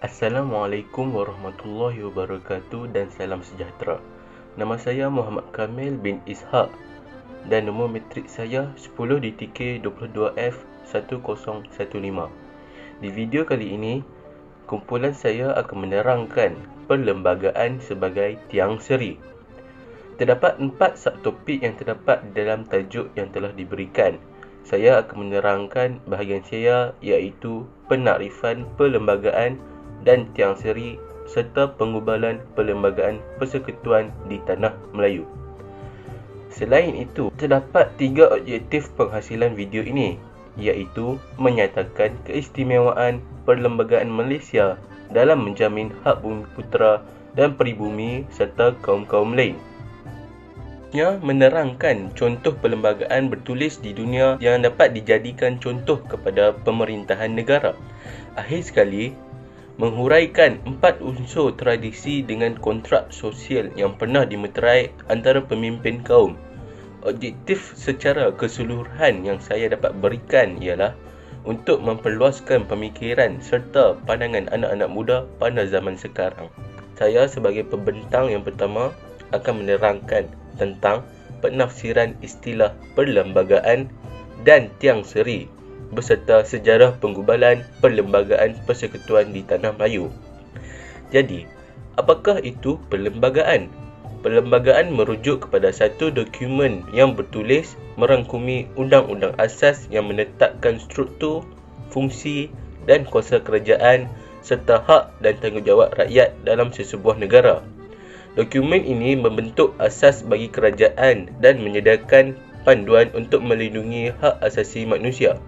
Assalamualaikum warahmatullahi wabarakatuh dan salam sejahtera. Nama saya Muhammad Kamil bin Ishaq dan nombor matrik saya 10 DTK 22F1015. Di video kali ini, kumpulan saya akan menerangkan perlembagaan sebagai tiang seri. Terdapat 4 subtopik yang terdapat dalam tajuk yang telah diberikan. Saya akan menerangkan bahagian saya iaitu penakrifan perlembagaan dan tiang seri serta pengubalan perlembagaan persekutuan di tanah Melayu. Selain itu, terdapat 3 objektif penghasilan video ini, iaitu menyatakan keistimewaan perlembagaan Malaysia dalam menjamin hak bumi putera dan peribumi serta kaum-kaum lain. Menerangkan contoh perlembagaan bertulis di dunia yang dapat dijadikan contoh kepada pemerintahan negara. Akhir sekali, menghuraikan 4 unsur tradisi dengan kontrak sosial yang pernah dimeterai antara pemimpin kaum. Objektif secara keseluruhan yang saya dapat berikan ialah untuk memperluaskan pemikiran serta pandangan anak-anak muda pada zaman sekarang. Saya sebagai pembentang yang pertama akan menerangkan tentang penafsiran istilah perlembagaan dan tiang seri beserta sejarah penggubalan perlembagaan persekutuan di tanah Melayu. Jadi, apakah itu perlembagaan? Perlembagaan merujuk kepada satu dokumen yang bertulis merangkumi undang-undang asas yang menetapkan struktur, fungsi dan kuasa kerajaan serta hak dan tanggungjawab rakyat dalam sesebuah negara. Dokumen ini membentuk asas bagi kerajaan dan menyediakan panduan untuk melindungi hak asasi manusia.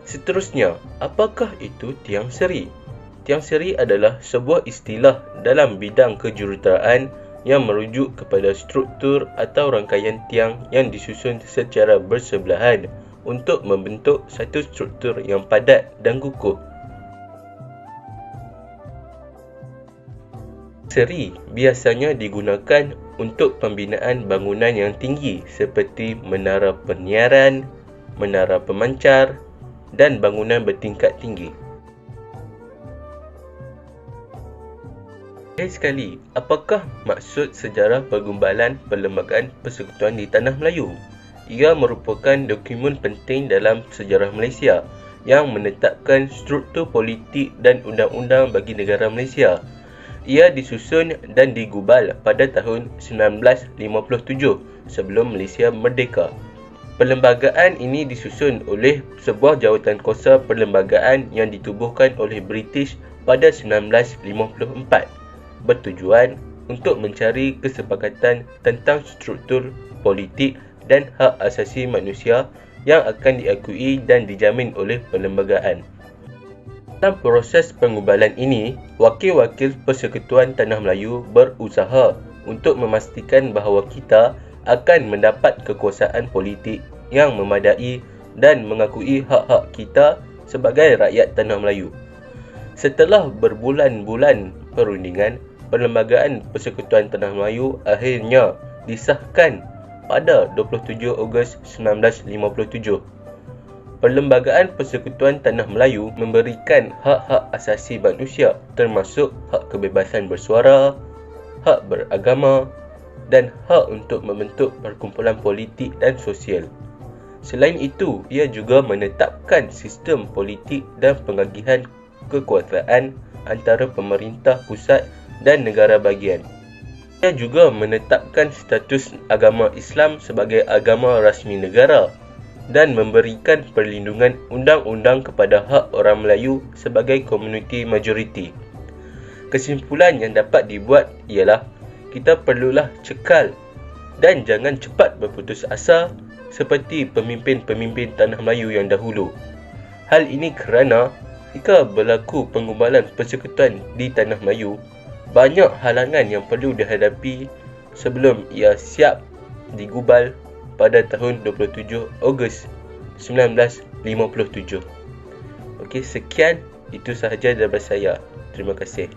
Seterusnya, apakah itu tiang seri? Tiang seri adalah sebuah istilah dalam bidang kejuruteraan yang merujuk kepada struktur atau rangkaian tiang yang disusun secara bersebelahan untuk membentuk satu struktur yang padat dan kukuh. Seri biasanya digunakan untuk pembinaan bangunan yang tinggi seperti menara penyiaran, menara pemancar dan bangunan bertingkat tinggi. Sekali, apakah maksud sejarah pergumbalan perlembagaan persekutuan di tanah Melayu? Ia merupakan dokumen penting dalam sejarah Malaysia yang menetapkan struktur politik dan undang-undang bagi negara Malaysia. Ia disusun dan digubal pada tahun 1957 sebelum Malaysia merdeka. Perlembagaan ini disusun oleh sebuah jawatan kuasa perlembagaan yang ditubuhkan oleh British pada 1954, bertujuan untuk mencari kesepakatan tentang struktur politik dan hak asasi manusia yang akan diakui dan dijamin oleh perlembagaan. Dalam proses pengubalan ini, wakil-wakil Persekutuan Tanah Melayu berusaha untuk memastikan bahawa kita akan mendapat kekuasaan politik yang memadai dan mengakui hak-hak kita sebagai rakyat Tanah Melayu. Setelah berbulan-bulan perundingan, Perlembagaan Persekutuan Tanah Melayu akhirnya disahkan pada 27 Ogos 1957. Perlembagaan Persekutuan Tanah Melayu memberikan hak-hak asasi manusia termasuk hak kebebasan bersuara, hak beragama dan hak untuk membentuk perkumpulan politik dan sosial. Selain itu, ia juga menetapkan sistem politik dan pengagihan kekuasaan antara pemerintah pusat dan negara bahagian. Ia juga menetapkan status agama Islam sebagai agama rasmi negara dan memberikan perlindungan undang-undang kepada hak orang Melayu sebagai komuniti majoriti. Kesimpulan yang dapat dibuat ialah kita perlulah cekal dan jangan cepat berputus asa seperti pemimpin-pemimpin Tanah Melayu yang dahulu. Hal ini kerana jika berlaku penggubalan persekutuan di Tanah Melayu, banyak halangan yang perlu dihadapi sebelum ia siap digubal pada tahun 27 Ogos 1957. Okey, sekian. Itu sahaja daripada saya. Terima kasih.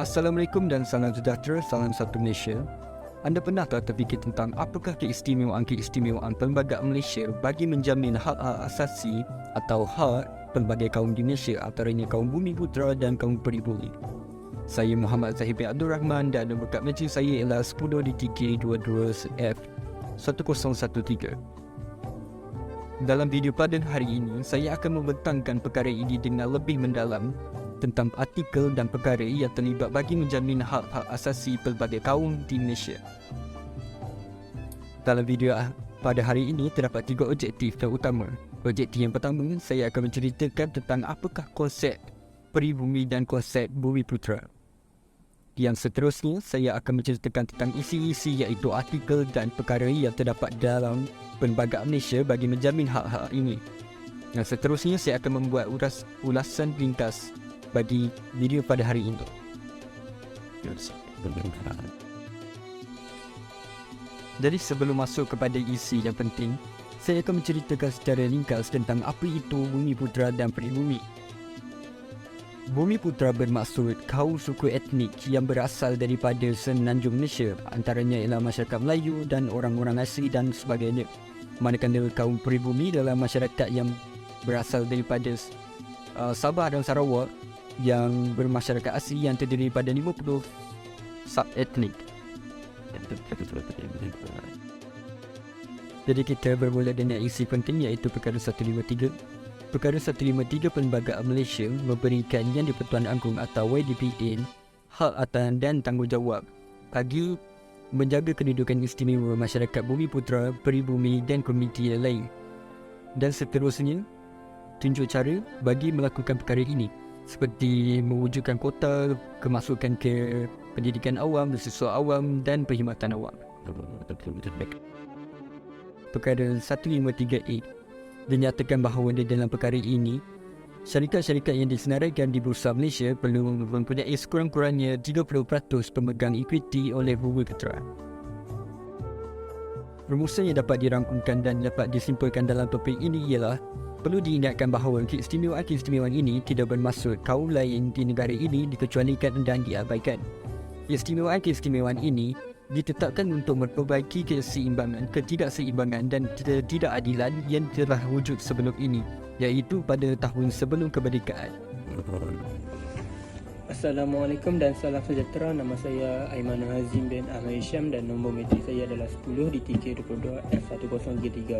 Assalamualaikum dan salam sejahtera, salam satu Malaysia. Anda pernahkah terfikir tentang apakah keistimewaan Perlembagaan Malaysia bagi menjamin hak-hak asasi atau hak pelbagai kaum di Malaysia, antaranya kaum Bumiputera dan kaum Peribumi? Saya Muhammad Zahid bin Abdul Rahman dan nombor kad meja saya ialah 10DTK22F1013. Dalam video pada hari ini, saya akan membentangkan perkara ini dengan lebih mendalam tentang artikel dan perkara yang terlibat bagi menjamin hak-hak asasi pelbagai kaum di Malaysia. Dalam video pada hari ini terdapat 3 objektif yang utama. Objektif yang pertama, saya akan menceritakan tentang apakah konsep peribumi dan konsep Bumiputera. Yang seterusnya, saya akan menceritakan tentang isi-isi iaitu artikel dan perkara yang terdapat dalam Perlembagaan Malaysia bagi menjamin hak-hak ini. Yang seterusnya, saya akan membuat ulasan ringkas bagi video pada hari ini. Jadi sebelum masuk kepada isi yang penting, saya akan menceritakan secara ringkas tentang apa itu Bumiputera dan Peribumi. Bumiputera bermaksud kaum suku etnik yang berasal daripada semenanjung Malaysia, antaranya ialah masyarakat Melayu dan orang-orang asli dan sebagainya. Manakala kaum Peribumi adalah masyarakat yang berasal daripada Sabah dan Sarawak yang bermasyarakat asli yang terdiri daripada 50 sub-etnik. Jadi kita bermula dengan isi penting iaitu perkara 153. Perkara 153 Perlembagaan Malaysia memberikan Yang di-Pertuan Agong atau YDPA hak atas dan tanggungjawab bagi menjaga kedudukan istimewa masyarakat Bumiputera, Peribumi dan komuniti yang lain. Dan seterusnya, tunjuk cara bagi melakukan perkara ini, seperti mewujudkan kota kemasukan ke pendidikan awam, beasiswa awam dan perkhidmatan awam. Perkara 153A dinyatakan bahawa di dalam perkara ini, syarikat-syarikat yang disenaraikan di Bursa Malaysia perlu mempunyai sekurang-kurangnya 30% pemegang equity oleh Bumiputera. Rumusan yang dapat dirangkumkan dan dapat disimpulkan dalam topik ini ialah perlu diingatkan bahawa keistimewaan ini tidak bermaksud kaum lain di negara ini dikecualikan dan diabaikan. Keistimewaan ini ditetapkan untuk memperbaiki ketidakseimbangan dan ketidakadilan yang telah wujud sebelum ini, iaitu pada tahun sebelum kemerdekaan. Assalamualaikum dan salam sejahtera. Nama saya Aiman Hazim bin Ahmad Hisham dan nombor metrik saya adalah 10DTK22F1033.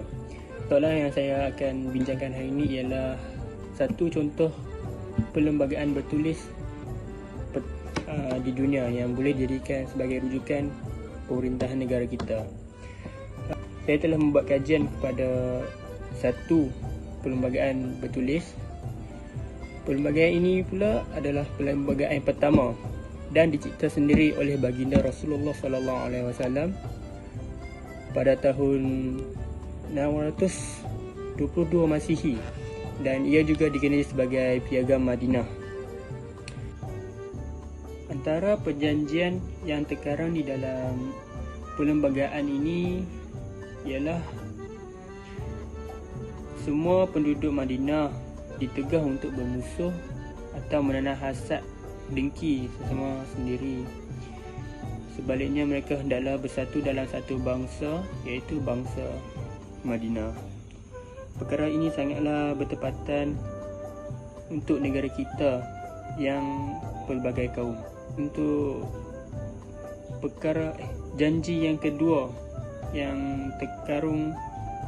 Soalan yang saya akan bincangkan hari ini ialah satu contoh perlembagaan bertulis di dunia yang boleh dijadikan sebagai rujukan pemerintahan negara kita. Saya telah membuat kajian kepada satu perlembagaan bertulis. Perlembagaan ini pula adalah perlembagaan pertama dan dicipta sendiri oleh baginda Rasulullah SAW pada tahun 622 Masihi dan ia juga dikenali sebagai Piagam Madinah. Antara perjanjian yang terkarang di dalam perlembagaan ini ialah semua penduduk Madinah ditegah untuk bermusuh atau menanam hasad dengki sesama sendiri. Sebaliknya mereka hendaklah bersatu dalam satu bangsa, iaitu bangsa Madinah. Perkara ini sangatlah bertepatan untuk negara kita yang pelbagai kaum. Untuk perkara janji yang kedua yang terkarung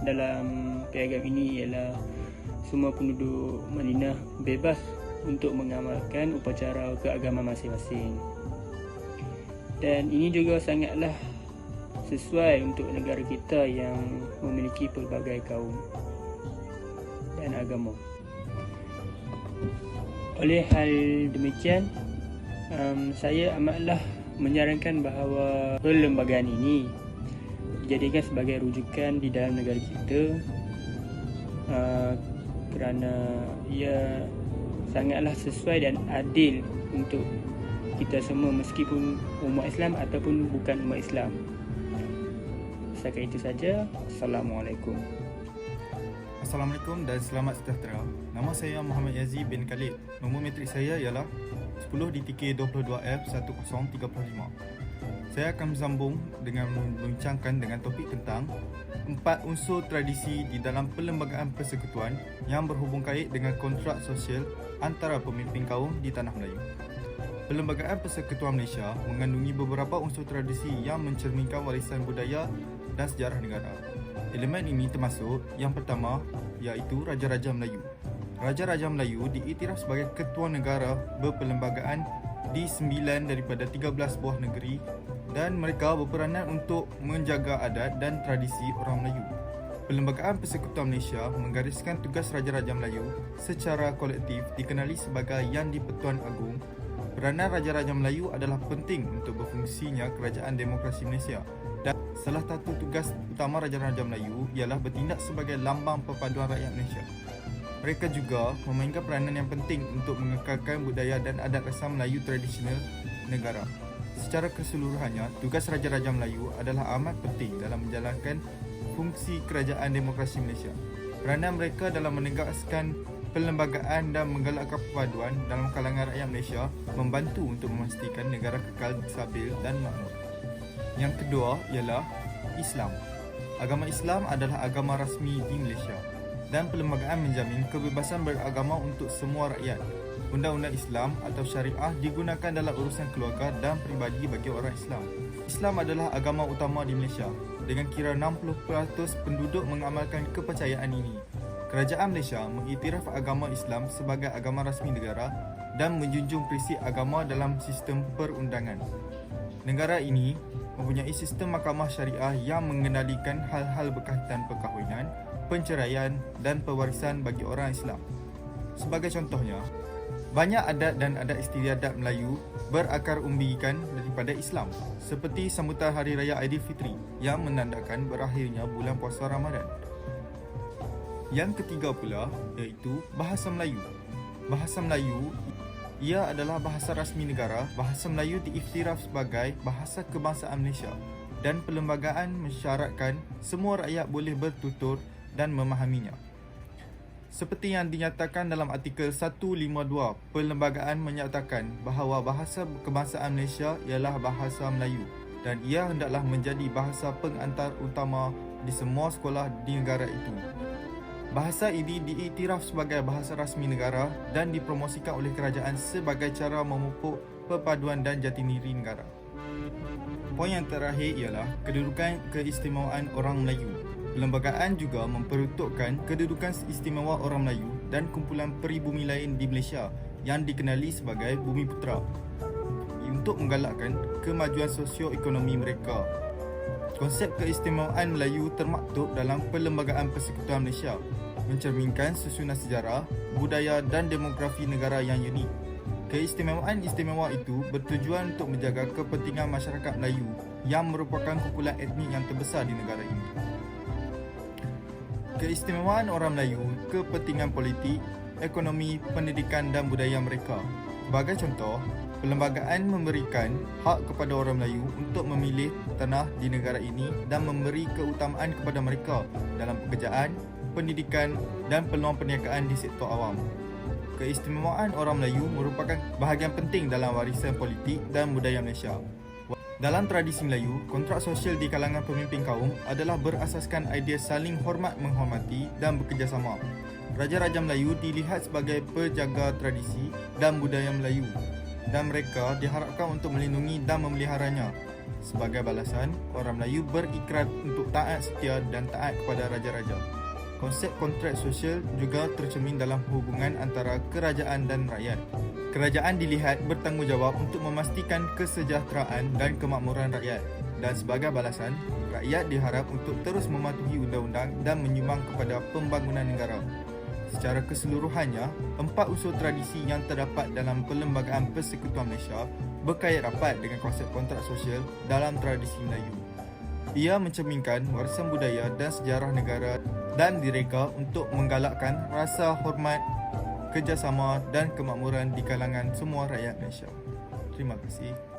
dalam piagam ini ialah semua penduduk Madinah bebas untuk mengamalkan upacara keagamaan masing-masing. Dan ini juga sangatlah sesuai untuk negara kita yang memiliki pelbagai kaum dan agama. Oleh hal demikian, saya amatlah menyarankan bahawa perlembagaan ini dijadikan sebagai rujukan di dalam negara kita kerana ia sangatlah sesuai dan adil untuk kita semua meskipun umat Islam ataupun bukan umat Islam. Setakat itu saja. Assalamualaikum. Assalamualaikum dan selamat sejahtera. Nama saya Muhammad Yazid bin Khalid. Nombor metrik saya ialah 10DTK22F1035. Saya akan bersambung dengan membincangkan dengan topik tentang 4 unsur tradisi di dalam perlembagaan persekutuan yang berhubung kait dengan kontrak sosial antara pemimpin kaum di Tanah Melayu. Perlembagaan Persekutuan Malaysia mengandungi beberapa unsur tradisi yang mencerminkan warisan budaya dan sejarah negara. Elemen ini termasuk yang pertama iaitu Raja-Raja Melayu. Raja-Raja Melayu diiktiraf sebagai ketua negara berperlembagaan di 9 daripada 13 buah negeri dan mereka berperanan untuk menjaga adat dan tradisi orang Melayu. Perlembagaan Persekutuan Malaysia menggariskan tugas Raja-Raja Melayu secara kolektif dikenali sebagai Yang di-Pertuan Agong. Peranan Raja-Raja Melayu adalah penting untuk berfungsinya Kerajaan Demokrasi Malaysia dan salah satu tugas utama Raja-Raja Melayu ialah bertindak sebagai lambang perpaduan rakyat Malaysia. Mereka juga memainkan peranan yang penting untuk mengekalkan budaya dan adat rasam Melayu tradisional negara. Secara keseluruhannya, tugas Raja-Raja Melayu adalah amat penting dalam menjalankan fungsi Kerajaan Demokrasi Malaysia. Peranan mereka dalam menegakkan perlembagaan dan menggalakkan perpaduan dalam kalangan rakyat Malaysia membantu untuk memastikan negara kekal stabil dan makmur. Yang kedua ialah Islam. Agama Islam adalah agama rasmi di Malaysia dan perlembagaan menjamin kebebasan beragama untuk semua rakyat. Undang-undang Islam atau syariah digunakan dalam urusan keluarga dan peribadi bagi orang Islam. Islam adalah agama utama di Malaysia dengan kira 60% penduduk mengamalkan kepercayaan ini. Kerajaan Malaysia mengiktiraf agama Islam sebagai agama rasmi negara dan menjunjung prinsip agama dalam sistem perundangan. Negara ini mempunyai sistem mahkamah syariah yang mengendalikan hal-hal berkaitan perkahwinan, penceraian dan pewarisan bagi orang Islam. Sebagai contohnya, banyak adat dan adat istiadat Melayu berakar umbikan daripada Islam, seperti sambutan Hari Raya Aidilfitri yang menandakan berakhirnya bulan puasa Ramadan. Yang ketiga pula iaitu Bahasa Melayu. Bahasa Melayu ia adalah bahasa rasmi negara. Bahasa Melayu diiktiraf sebagai bahasa kebangsaan Malaysia dan perlembagaan mensyaratkan semua rakyat boleh bertutur dan memahaminya. Seperti yang dinyatakan dalam artikel 152, perlembagaan menyatakan bahawa bahasa kebangsaan Malaysia ialah bahasa Melayu dan ia hendaklah menjadi bahasa pengantar utama di semua sekolah di negara itu. Bahasa ini diiktiraf sebagai bahasa rasmi negara dan dipromosikan oleh kerajaan sebagai cara memupuk perpaduan dan jati diri negara. Poin yang terakhir ialah kedudukan keistimewaan orang Melayu. Perlembagaan juga memperuntukkan kedudukan istimewa orang Melayu dan kumpulan peribumi lain di Malaysia yang dikenali sebagai Bumi Putera untuk menggalakkan kemajuan sosio-ekonomi mereka. Konsep keistimewaan Melayu termaktub dalam Perlembagaan Persekutuan Malaysia, mencerminkan susunan sejarah, budaya dan demografi negara yang unik. Keistimewaan-istimewa itu bertujuan untuk menjaga kepentingan masyarakat Melayu yang merupakan kumpulan etnik yang terbesar di negara ini. Keistimewaan orang Melayu, kepentingan politik, ekonomi, pendidikan dan budaya mereka. Sebagai contoh, perlembagaan memberikan hak kepada orang Melayu untuk memilih tanah di negara ini dan memberi keutamaan kepada mereka dalam pekerjaan, pendidikan dan peluang perniagaan di sektor awam. Keistimewaan orang Melayu merupakan bahagian penting dalam warisan politik dan budaya Malaysia. Dalam tradisi Melayu, kontrak sosial di kalangan pemimpin kaum adalah berasaskan idea saling hormat menghormati dan bekerjasama. Raja-Raja Melayu dilihat sebagai penjaga tradisi dan budaya Melayu dan mereka diharapkan untuk melindungi dan memeliharanya. Sebagai balasan, orang Melayu berikrar untuk taat setia dan taat kepada raja-raja. Konsep kontrak sosial juga tercermin dalam hubungan antara kerajaan dan rakyat. Kerajaan dilihat bertanggungjawab untuk memastikan kesejahteraan dan kemakmuran rakyat dan sebagai balasan, rakyat diharap untuk terus mematuhi undang-undang dan menyumbang kepada pembangunan negara. Secara keseluruhannya, 4 unsur tradisi yang terdapat dalam Perlembagaan Persekutuan Malaysia berkait rapat dengan konsep kontrak sosial dalam tradisi Melayu. Ia mencerminkan warisan budaya dan sejarah negara dan direka untuk menggalakkan rasa hormat, kerjasama dan kemakmuran di kalangan semua rakyat Malaysia. Terima kasih.